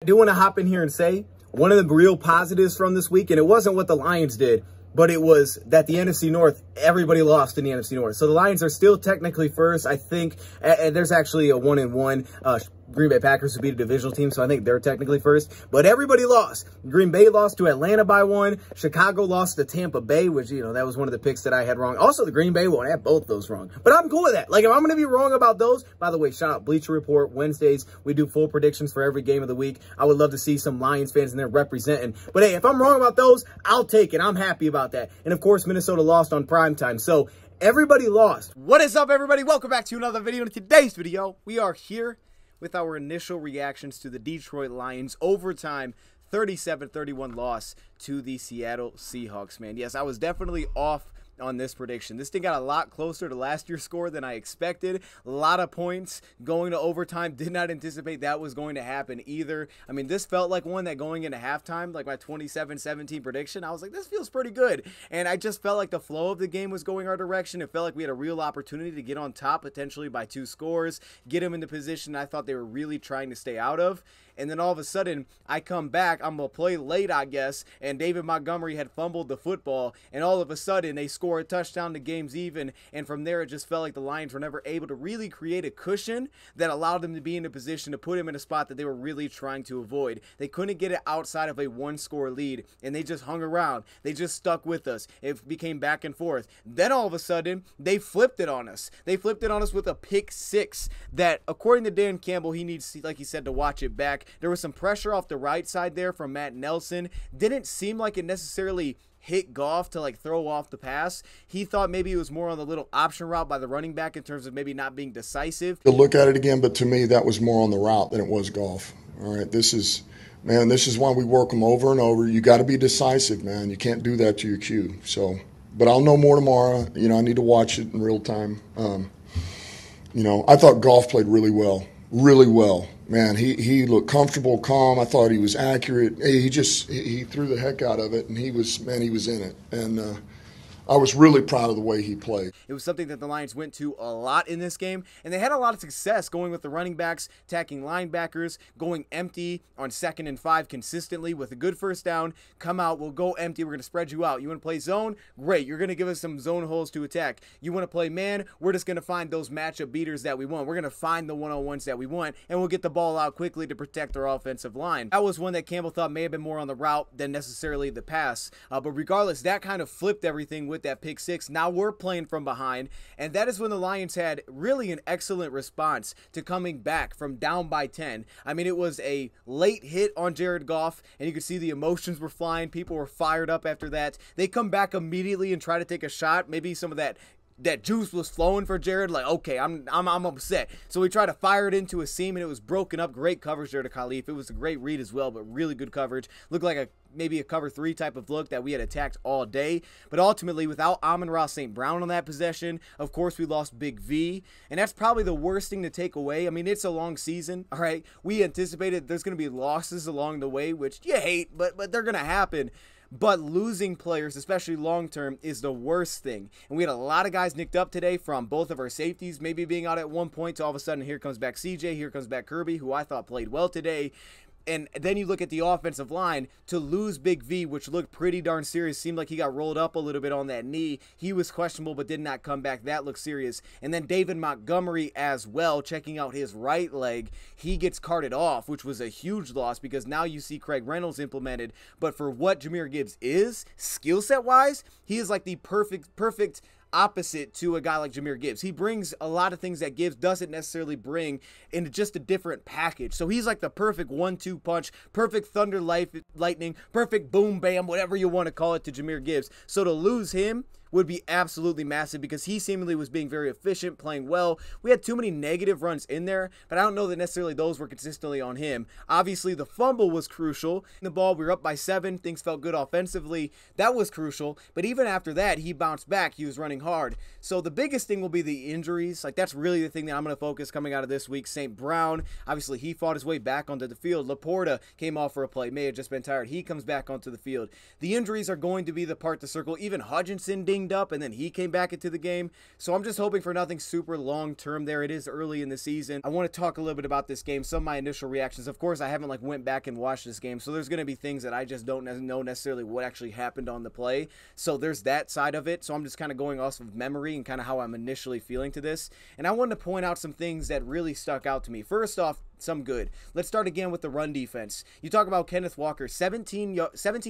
I do want to hop in here and say one of the real positives from this week, and it wasn't what the Lions did, but it was that the NFC North, everybody lost in the NFC North. So the Lions are still technically first. I think there's actually a 1-1. Green Bay Packers who beat a divisional team, so I think they're technically first. But everybody lost. Green Bay lost to Atlanta by 1. Chicago lost to Tampa Bay, which, you know, that was one of the picks that I had wrong. Also, the Green Bay one, I had both those wrong. But I'm cool with that. Like, if I'm going to be wrong about those, by the way, shout out Bleacher Report. Wednesdays, we do full predictions for every game of the week. I would love to see some Lions fans in there representing. But hey, if I'm wrong about those, I'll take it. I'm happy about that. And of course, Minnesota lost on primetime. So everybody lost. What is up, everybody? Welcome back to another video. In today's video, we are here with our initial reactions to the Detroit Lions overtime 37-31 loss to the Seattle Seahawks, man. Yes, I was definitely off on this prediction. This thing got a lot closer to last year's score than I expected. A lot of points going to overtime. Did not anticipate that was going to happen either. I mean, this felt like one that going into halftime, like my 27-17 prediction, I was like, this feels pretty good. And I just felt like the flow of the game was going our direction. It felt like we had a real opportunity to get on top potentially by 2 scores, get them in the position I thought they were really trying to stay out of. And then all of a sudden, I come back, I'm going to play late, I guess, and David Montgomery had fumbled the football, and all of a sudden, they score a touchdown, the game's even, and from there, it just felt like the Lions were never able to really create a cushion that allowed them to be in a position to put him in a spot that they were really trying to avoid. They couldn't get it outside of a 1-score lead, and they just hung around. They just stuck with us. It became back and forth. Then all of a sudden, they flipped it on us. They flipped it on us with a pick 6 that, according to Dan Campbell, he needs, like he said, to watch it back. There was some pressure off the right side there from Matt Nelson. Didn't seem like it necessarily hit Goff to like throw off the pass. He thought maybe it was more on the little option route by the running back in terms of maybe not being decisive. To look at it again, but to me that was more on the route than it was Goff. All right, this is why we work them over and over. You got to be decisive, man. You can't do that to your Q. So, but I'll know more tomorrow. You know, I need to watch it in real time. You know, I thought Goff played really well. Really well, man. He looked comfortable, calm. I thought he was accurate. He threw the heck out of it, and he was in it. And I was really proud of the way he played. It was something that the Lions went to a lot in this game, and they had a lot of success going with the running backs, attacking linebackers, going empty on 2nd and 5 consistently with a good first down. Come out, we'll go empty, we're going to spread you out. You want to play zone? Great, you're going to give us some zone holes to attack. You want to play man? We're just going to find those matchup beaters that we want. We're going to find the one-on-ones that we want, and we'll get the ball out quickly to protect our offensive line. That was one that Campbell thought may have been more on the route than necessarily the pass. But regardless, that kind of flipped everything with that pick 6. Now we're playing from behind, and that is when the Lions had really an excellent response to coming back from down by 10. I mean, it was a late hit on Jared Goff, and you could see the emotions were flying. People were fired up after that. They come back immediately and try to take a shot. Maybe some of that juice was flowing for Jared, like, okay, I'm upset. So we tried to fire it into a seam, and it was broken up. Great coverage there to Khalif. It was a great read as well, but really good coverage. Looked like maybe a cover 3 type of look that we had attacked all day. But ultimately, without Amon-Ra St. Brown on that possession, of course, we lost Big V. And that's probably the worst thing to take away. I mean, it's a long season, all right? We anticipated there's going to be losses along the way, which you hate, but they're going to happen. But losing players, especially long-term, is the worst thing. And we had a lot of guys nicked up today from both of our safeties, maybe being out at one point to all of a sudden here comes back CJ, here comes back Kirby, who I thought played well today. And then you look at the offensive line, to lose Big V, which looked pretty darn serious. Seemed like he got rolled up a little bit on that knee. He was questionable but did not come back. That looked serious. And then David Montgomery as well, checking out his right leg. He gets carted off, which was a huge loss because now you see Craig Reynolds implemented. But for what Jahmyr Gibbs is, skill set-wise, he is like the perfect opposite to a guy like Jahmyr Gibbs. He brings a lot of things that Gibbs doesn't necessarily bring in just a different package. So he's like the perfect 1-2 punch, perfect thunder lightning, perfect boom bam, whatever you want to call it to Jahmyr Gibbs. So to lose him would be absolutely massive because he seemingly was being very efficient, playing well. We had too many negative runs in there, but I don't know that necessarily those were consistently on him. Obviously, the fumble was crucial. In the ball, we were up by 7. Things felt good offensively. That was crucial, but even after that, he bounced back. He was running hard. So the biggest thing will be the injuries. Like, that's really the thing that I'm going to focus coming out of this week. St. Brown, obviously, he fought his way back onto the field. Laporta came off for a play. May have just been tired. He comes back onto the field. The injuries are going to be the part to circle. Even Hutchinson dinged dinged up, and then he came back into the game. So I'm just hoping for nothing super long-term there. It is early in the season. I want to talk a little bit about this game, some of my initial reactions. Of course, I haven't went back and watched this game, so there's going to be things that I just don't know necessarily what actually happened on the play. So there's that side of it. So I'm just kind of going off of memory and kind of how I'm initially feeling to this. And I wanted to point out some things that really stuck out to me. First off, some good. Let's start again with the run defense. You talk about Kenneth Walker, 17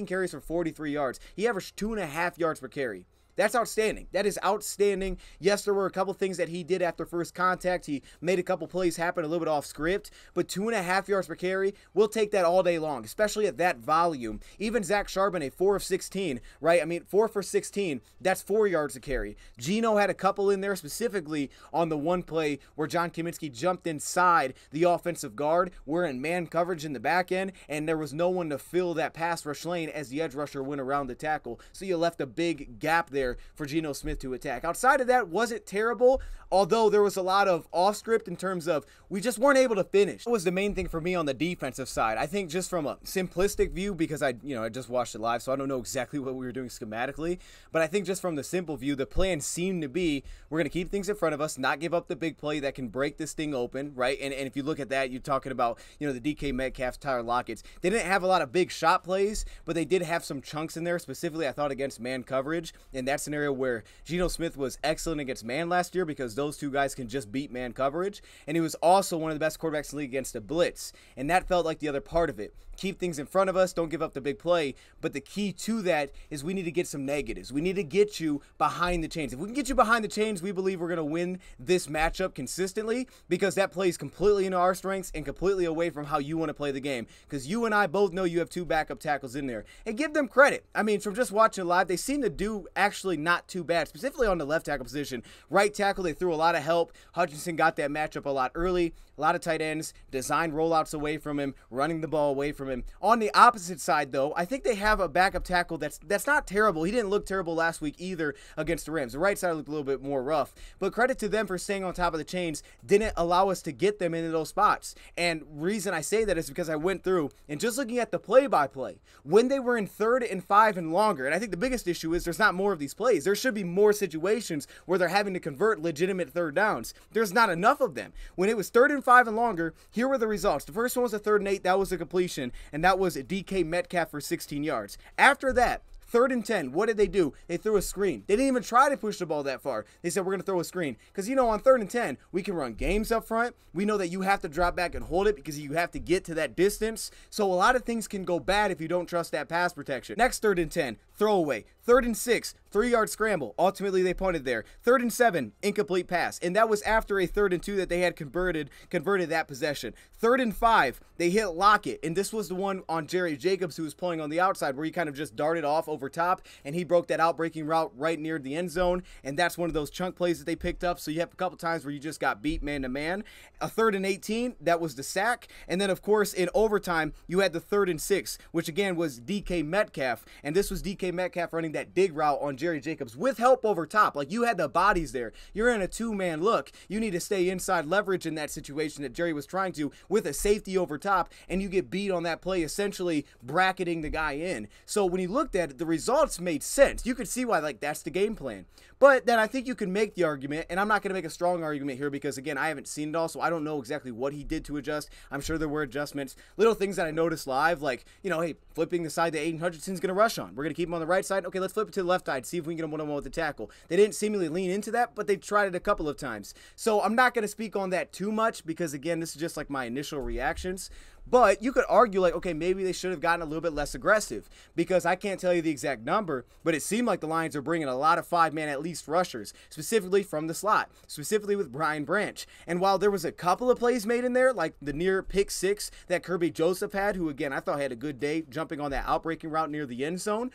carries for 43 yards. He averaged 2.5 yards per carry. That's outstanding. That is outstanding. Yes, there were a couple things that he did after first contact. He made a couple plays happen a little bit off script, but 2.5 yards per carry, we'll take that all day long, especially at that volume. Even Zach Charbonnet, 4 of 16, right? I mean, 4 for 16, that's 4 yards a carry. Geno had a couple in there, specifically on the one play where John Kaminsky jumped inside the offensive guard. We're in man coverage in the back end, and there was no one to fill that pass rush lane as the edge rusher went around the tackle. So you left a big gap there for Geno Smith to attack. Outside of that, wasn't terrible, although there was a lot of off script in terms of we just weren't able to finish. That was the main thing for me on the defensive side. I think just from a simplistic view, because I just watched it live, so I don't know exactly what we were doing schematically, but I think just from the simple view, the plan seemed to be we're going to keep things in front of us, not give up the big play that can break this thing open, right? And if you look at that, you're talking about, the DK Metcalfs, Tyler Lockett's. They didn't have a lot of big shot plays, but they did have some chunks in there, specifically I thought against man coverage, and that scenario where Geno Smith was excellent against man last year because those two guys can just beat man coverage, and he was also one of the best quarterbacks in the league against a blitz, and that felt like the other part of it. Keep things in front of us, don't give up the big play, but the key to that is we need to get some negatives. We need to get you behind the chains. If we can get you behind the chains, we believe we're going to win this matchup consistently because that plays completely into our strengths and completely away from how you want to play the game, because you and I both know you have 2 backup tackles in there, and give them credit. I mean, from just watching live, they seem to do actually not too bad, specifically on the left tackle position. Right tackle, they threw a lot of help. Hutchinson got that matchup a lot early. A lot of tight ends, designed rollouts away from him, running the ball away from him. On the opposite side, though, I think they have a backup tackle that's not terrible. He didn't look terrible last week either against the Rams. The right side looked a little bit more rough, but credit to them for staying on top of the chains. Didn't allow us to get them into those spots. And reason I say that is because I went through and just looking at the play-by-play, when they were in 3rd and 5 and longer, and I think the biggest issue is there's not more of these plays. There should be more situations where they're having to convert legitimate 3rd downs. There's not enough of them. When it was 3rd and 5 and longer, here were the results. The first one was a 3rd and 8. That was a completion, and that was a DK Metcalf for 16 yards. After that, 3rd and 10, what did they do? They threw a screen. They didn't even try to push the ball that far. They said, we're going to throw a screen. Because, on 3rd and 10, we can run games up front. We know that you have to drop back and hold it because you have to get to that distance. So a lot of things can go bad if you don't trust that pass protection. Next 3rd and 10, throwaway. 3rd and 6, 3-yard scramble. Ultimately, they punted there. 3rd and 7, incomplete pass. And that was after a 3rd and 2 that they had converted that possession. 3rd and 5, they hit Lockett. And this was the one on Jerry Jacobs who was playing on the outside where he kind of just darted off over top. And he broke that out-breaking route right near the end zone. And that's one of those chunk plays that they picked up. So you have a couple times where you just got beat man-to-man. A 3rd and 18, that was the sack. And then, of course, in overtime, you had the 3rd and 6, which again was DK Metcalf. And this was DK Metcalf running that dig route on Jerry Jacobs with help over top. Like, you had the bodies there. You're in a 2-man look. You need to stay inside leverage in that situation that Jerry was trying to with a safety over top, and you get beat on that play, essentially bracketing the guy in. So when you looked at it, the results made sense. You could see why, that's the game plan. But then I think you can make the argument, and I'm not going to make a strong argument here because, again, I haven't seen it all, so I don't know exactly what he did to adjust. I'm sure there were adjustments. Little things that I noticed live, like, hey, flipping the side that Aiden Hutchinson's going to rush on. We're going to keep him on the right side. Okay, let's flip it to the left side, see if we can get him one-on-one with the tackle. They didn't seemingly lean into that, but they tried it a couple of times. So I'm not going to speak on that too much because, again, this is just my initial reactions. But you could argue, okay, maybe they should have gotten a little bit less aggressive because I can't tell you the exact number, but it seemed like the Lions are bringing a lot of 5-man at least rushers, specifically from the slot, specifically with Brian Branch. And while there was a couple of plays made in there, like the near pick 6 that Kirby Joseph had, who, again, I thought had a good day jumping on that outbreaking route near the end zone,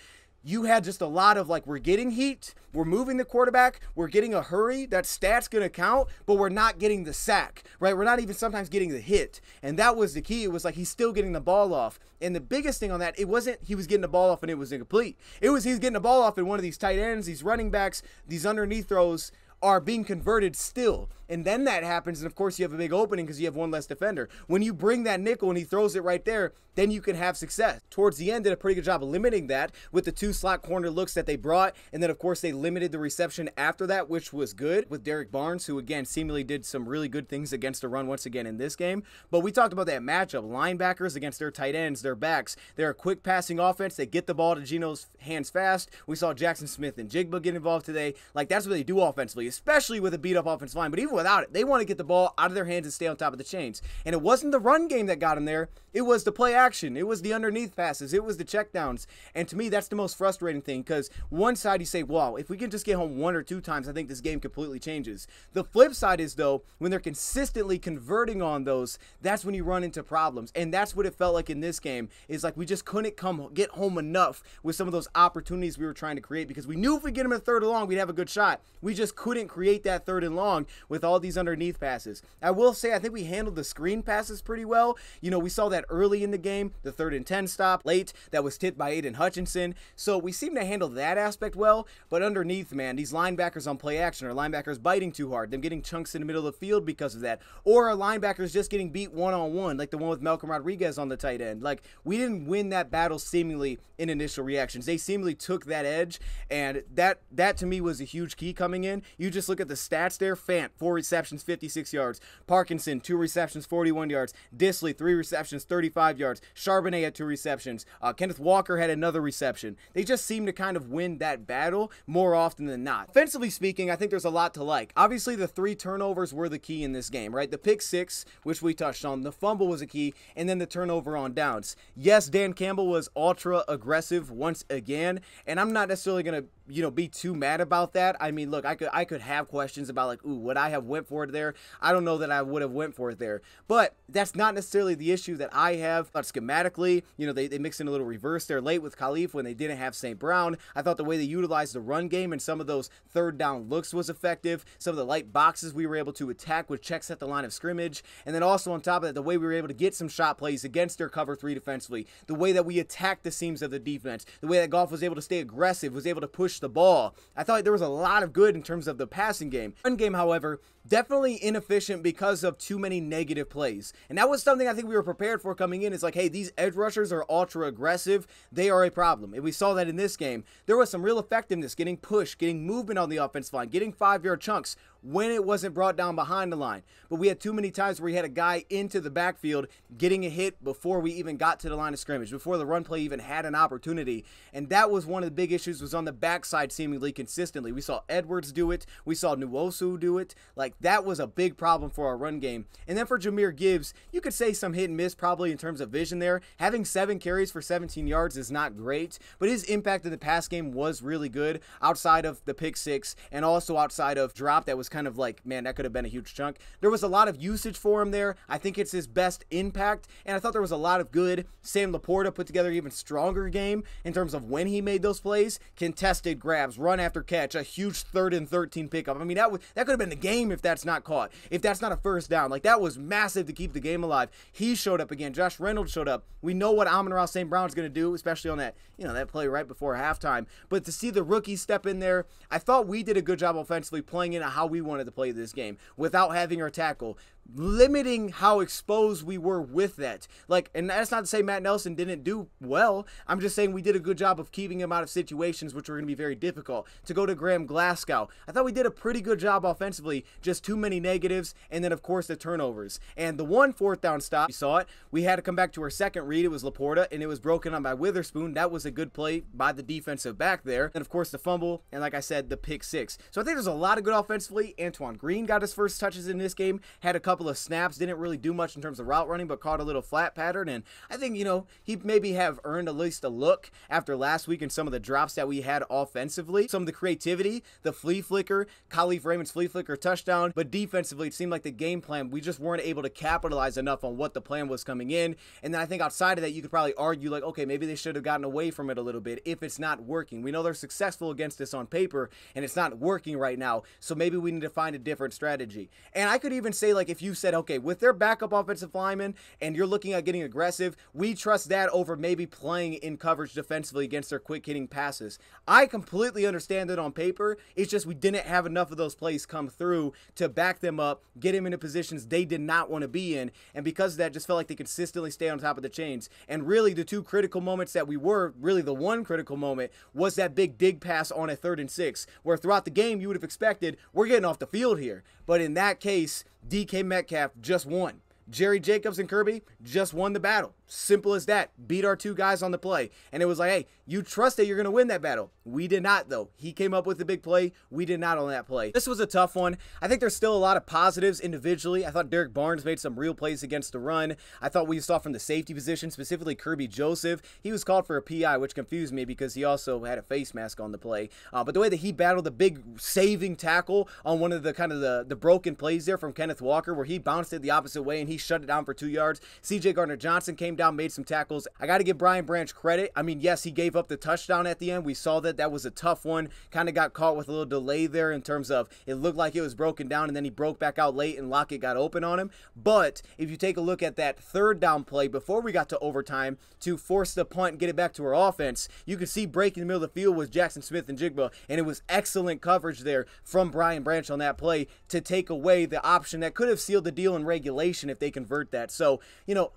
you had just a lot of we're getting heat, we're moving the quarterback, we're getting a hurry, that stat's going to count, but we're not getting the sack, right? We're not even sometimes getting the hit. And that was the key. It was he's still getting the ball off. And the biggest thing on that, it wasn't he was getting the ball off and it was incomplete. It was he's getting the ball off in one of these tight ends, these running backs, these underneath throws are being converted still. and then that happens, and of course you have a big opening because you have one less defender. When you bring that nickel and he throws it right there, then you can have success. Towards the end, did a pretty good job of limiting that with the 2 slot corner looks that they brought, and then of course they limited the reception after that, which was good with Derek Barnes, who again seemingly did some really good things against the run once again in this game. But we talked about that matchup, linebackers against their tight ends, their backs. They're a quick passing offense. They get the ball to Geno's hands fast. We saw Jackson Smith and Jigba get involved today. Like, that's what they do offensively, especially with a beat up offensive line. But even without it, they want to get the ball out of their hands and stay on top of the chains. And it wasn't the run game that got them there. It was the play action. It was the underneath passes. It was the checkdowns. And to me, that's the most frustrating thing, because one side you say, wow, if we can just get home 1 or 2 times, I think this game completely changes. The flip side is, though, when they're consistently converting on those, that's when you run into problems. And that's what it felt like in this game, is like we just couldn't get home enough with some of those opportunities we were trying to create, because we knew if we get them a 3rd and long, we'd have a good shot. We just couldn't create that 3rd and long with all these underneath passes. I will say, I think we handled the screen passes pretty well. You know, we saw that early in the game, the 3rd and 10 stop late that was tipped by Aiden Hutchinson. So we seem to handle that aspect well, but underneath, man, these linebackers on play action, or linebackers biting too hard, them getting chunks in the middle of the field because of that, or our linebackers just getting beat one-on-one, like the one with Malcolm Rodriguez on the tight end. Like, we didn't win that battle seemingly in initial reactions. They seemingly took that edge, and that to me was a huge key coming in. You just look at the stats there. Fant, 4 receptions, 56 yards. Parkinson, 2 receptions, 41 yards. Disley, 3 receptions, 35 yards. Charbonnet had 2 receptions. Kenneth Walker had another reception. They just seem to kind of win that battle more often than not. Offensively speaking, I think there's a lot to like. Obviously, the 3 turnovers were the key in this game, right? The pick 6, which we touched on, the fumble was a key, and then the turnover on downs. Yes, Dan Campbell was ultra aggressive once again, and I'm not necessarily going to, you know, be too mad about that. I mean, look, I could have questions about, like, ooh, would I have went for it there? I don't know that I would have went for it there, but that's not necessarily the issue that I have. But schematically, you know, they mixed in a little reverse there late with Khalif when they didn't have St. Brown. I thought the way they utilized the run game and some of those 3rd down looks was effective. Some of the light boxes we were able to attack with checks at the line of scrimmage, and then also on top of that, the way we were able to get some shot plays against their cover 3 defensively, the way that we attacked the seams of the defense, the way that Goff was able to stay aggressive, was able to push the ball. I thought there was a lot of good in terms of the passing game. Run game, however, definitely inefficient because of too many negative plays. And that was something I think we were prepared for coming in. It's like, hey, these edge rushers are ultra aggressive. They are a problem. And we saw that in this game. There was some real effectiveness, getting push, getting movement on the offensive line, getting 5-yard chunks when it wasn't brought down behind the line. But we had too many times where we had a guy into the backfield getting a hit before we even got to the line of scrimmage, before the run play even had an opportunity. And that was one of the big issues, was on the backside seemingly consistently. We saw Edwards do it. We saw Nwosu do it. Like, that was a big problem for our run game. And then for Jahmyr Gibbs, you could say some hit and miss probably in terms of vision there. Having 7 carries for 17 yards is not great, but his impact in the pass game was really good outside of the pick 6 and also outside of drop that was kind of like, man, that could have been a huge chunk. There was a lot of usage for him there. I think it's his best impact, and I thought there was a lot of good. Sam Laporta put together an even stronger game in terms of when he made those plays. Contested grabs, run after catch, a huge 3rd and 13 pickup. I mean, that could have been the game if that's not caught, if that's not a 1st down. Like, that was massive to keep the game alive. He showed up again. Josh Reynolds showed up. We know what Amon-Ra St. Brown's going to do, especially on that, you know, that play right before halftime. But to see the rookie step in there, I thought we did a good job offensively playing into how we wanted to play this game without having our tackle, limiting how exposed we were with that. Like, and that's not to say Matt Nelson didn't do well. I'm just saying we did a good job of keeping him out of situations which were going to be very difficult. To go to Graham Glasgow, I thought we did a pretty good job offensively, just too many negatives, and then of course the turnovers. And the one 4th down stop, we saw it. We had to come back to our second read. It was Laporta, and it was broken on by Witherspoon. That was a good play by the defensive back there. And of course the fumble, and like I said, the pick 6. So I think there's a lot of good offensively. Antoine Green got his first touches in this game, had a couple of snaps, didn't really do much in terms of route running, but caught a little flat pattern. And I think, you know, he maybe have earned at least a look after last week and some of the drops that we had offensively. Some of the creativity, the flea flicker, Khalif Raymond's flea flicker touchdown, but defensively it seemed like the game plan, we just weren't able to capitalize enough on what the plan was coming in. And then I think outside of that, you could probably argue like, okay, maybe they should have gotten away from it a little bit if it's not working. We know they're successful against us on paper, and it's not working right now, so maybe we need to find a different strategy. And I could even say, like, if you said, okay, with their backup offensive lineman and you're looking at getting aggressive, we trust that over maybe playing in coverage defensively against their quick hitting passes. I completely understand it on paper. It's just we didn't have enough of those plays come through to back them up, get him into positions they did not want to be in. And because of that, just felt like they consistently stay on top of the chains. And really the two critical moments that we were, really the one critical moment was that big dig pass on a 3rd and 6, where throughout the game you would have expected we're getting off the field here. But in that case, DK Metcalf just won. Jerry Jacobs and Kirby just won the battle. Simple as that. Beat our two guys on the play. And it was like, hey, you trust that you're going to win that battle. We did not, though. He came up with the big play. We did not on that play. This was a tough one. I think there's still a lot of positives individually. I thought Derek Barnes made some real plays against the run. I thought we saw from the safety position, specifically Kirby Joseph, he was called for a PI, which confused me because he also had a face mask on the play. But the way that he battled the big saving tackle on one of the kind of the broken plays there from Kenneth Walker, where he bounced it the opposite way and he shut it down for 2 yards. CJ Gardner-Johnson came down, made some tackles. I got to give Brian Branch credit. I mean, yes, he gave up the touchdown at the end. We saw that. That was a tough one. Kind of got caught with a little delay there in terms of it looked like it was broken down and then he broke back out late and Lockett got open on him. But if you take a look at that 3rd down play before we got to overtime to force the punt and get it back to our offense, you could see breaking the middle of the field was Jackson Smith and Jigba, and it was excellent coverage there from Brian Branch on that play to take away the option that could have sealed the deal in regulation if they convert that. So,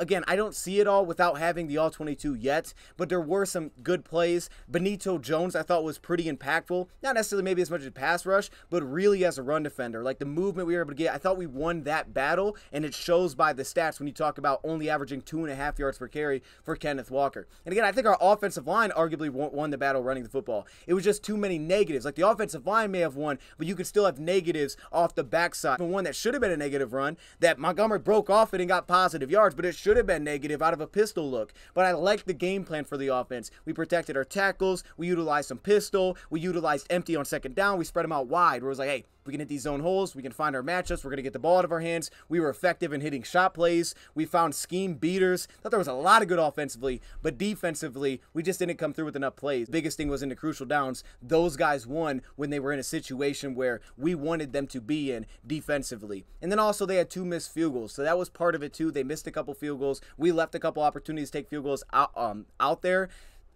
again, I don't see it all without having the all-22 yet, but there were some good plays. Benito Jones, I thought, was pretty impactful. Not necessarily maybe as much as pass rush, but really as a run defender. Like the movement we were able to get, I thought we won that battle, and it shows by the stats when you talk about only averaging 2.5 yards per carry for Kenneth Walker. And again, I think our offensive line arguably won the battle running the football. It was just too many negatives. Like the offensive line may have won, but you could still have negatives off the backside. One that should have been a negative run, that Montgomery broke off it and got positive yards, but it should have been negative out of a pistol look. But I like the game plan for the offense. We protected our tackles. We utilized some pistol. We utilized empty on 2nd down. We spread them out wide where it was like, hey, we can hit these zone holes. We can find our matchups. We're going to get the ball out of our hands. We were effective in hitting shot plays. We found scheme beaters. I thought there was a lot of good offensively, but defensively, we just didn't come through with enough plays. Biggest thing was in the crucial downs. Those guys won when they were in a situation where we wanted them to be in defensively. And then also they had 2 missed field goals. So that was part of it too. They missed a couple field goals. We left a couple opportunities to take field goals out there.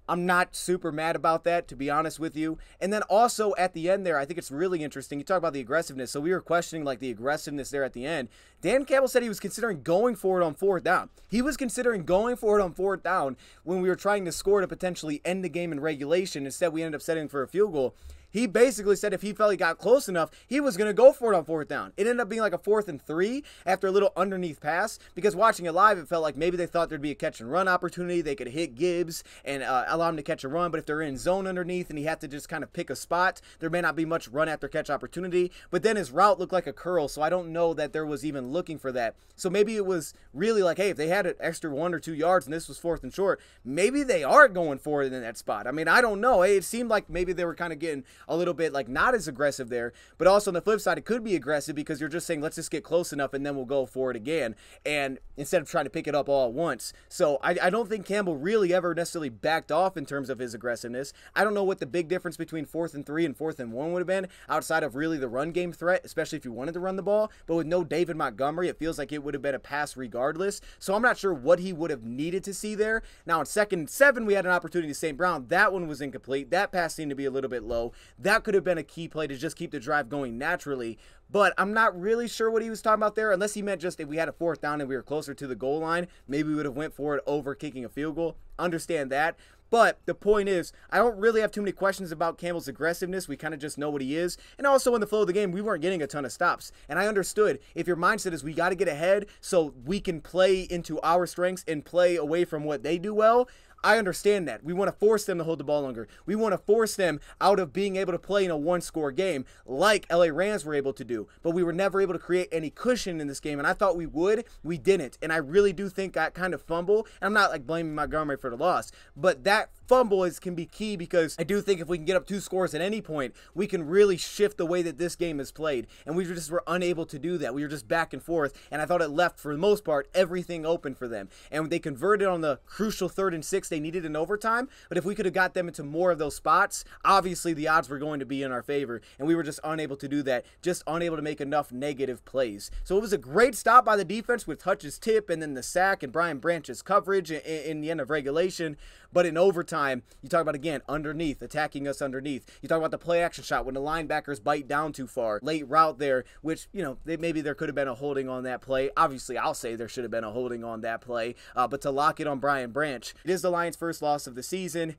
I'm not super mad about that, to be honest with you. And then also at the end there, I think it's really interesting. You talk about the aggressiveness. So we were questioning like the aggressiveness there at the end. Dan Campbell said he was considering going for it on 4th down. He was considering going for it on 4th down when we were trying to score to potentially end the game in regulation. Instead, we ended up setting for a field goal. He basically said if he felt he got close enough, he was going to go for it on 4th down. It ended up being like a 4th and 3 after a little underneath pass, because watching it live, it felt like maybe they thought there'd be a catch and run opportunity. They could hit Gibbs and allow him to catch a run, but if they're in zone underneath and he had to just kind of pick a spot, there may not be much run after catch opportunity. But then his route looked like a curl, so I don't know that there was even looking for that. So maybe it was really like, hey, if they had an extra 1 or 2 yards and this was 4th and short, maybe they are going for it in that spot. I mean, I don't know. It seemed like maybe they were kind of getting a little bit like not as aggressive there, but also on the flip side, it could be aggressive because you're just saying, let's just get close enough and then we'll go for it again. And instead of trying to pick it up all at once. So I don't think Campbell really ever necessarily backed off in terms of his aggressiveness. I don't know what the big difference between 4th and 3 and 4th and 1 would have been outside of really the run game threat, especially if you wanted to run the ball. But with no David Montgomery, it feels like it would have been a pass regardless. So I'm not sure what he would have needed to see there. Now in 2nd and 7, we had an opportunity to St. Brown. That one was incomplete. That pass seemed to be a little bit low. That could have been a key play to just keep the drive going naturally. But I'm not really sure what he was talking about there, unless he meant just if we had a 4th down and we were closer to the goal line, maybe we would have went for it over kicking a field goal. Understand that. But the point is, I don't really have too many questions about Campbell's aggressiveness. We kind of just know what he is. And also in the flow of the game, we weren't getting a ton of stops. And I understood if your mindset is we got to get ahead so we can play into our strengths and play away from what they do well, I understand that. We want to force them to hold the ball longer. We want to force them out of being able to play in a one-score game like LA Rams were able to do. But we were never able to create any cushion in this game, and I thought we would. We didn't. And I really do think that kind of fumble, and I'm not like blaming Montgomery for the loss, but that fumble can be key, because I do think if we can get up 2 scores at any point, we can really shift the way that this game is played. And we just were unable to do that. We were just back and forth, and I thought it left, for the most part, everything open for them. And they converted on the crucial 3rd and 6 they needed in overtime, but if we could have got them into more of those spots, obviously the odds were going to be in our favor, and we were just unable to do that, just unable to make enough negative plays. So it was a great stop by the defense with Hutch's tip and then the sack and Brian Branch's coverage in the end of regulation. But in overtime, you talk about, again, underneath, attacking us underneath. You talk about the play action shot when the linebackers bite down too far. Late route there, which, you know, maybe there could have been a holding on that play. Obviously, I'll say there should have been a holding on that play. But to lock it on Brian Branch, it is the Lions' first loss of the season.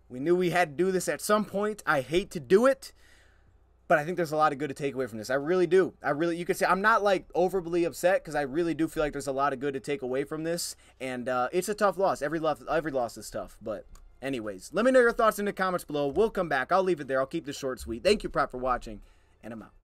We knew we had to do this at some point. I hate to do it, but I think there's a lot of good to take away from this. I really do. You could say I'm not like overly upset, because I really do feel like there's a lot of good to take away from this. And it's a tough loss. Every loss is tough. But anyways, let me know your thoughts in the comments below. We'll come back. I'll leave it there. I'll keep this short, sweet. Thank you, Prep, for watching, and I'm out.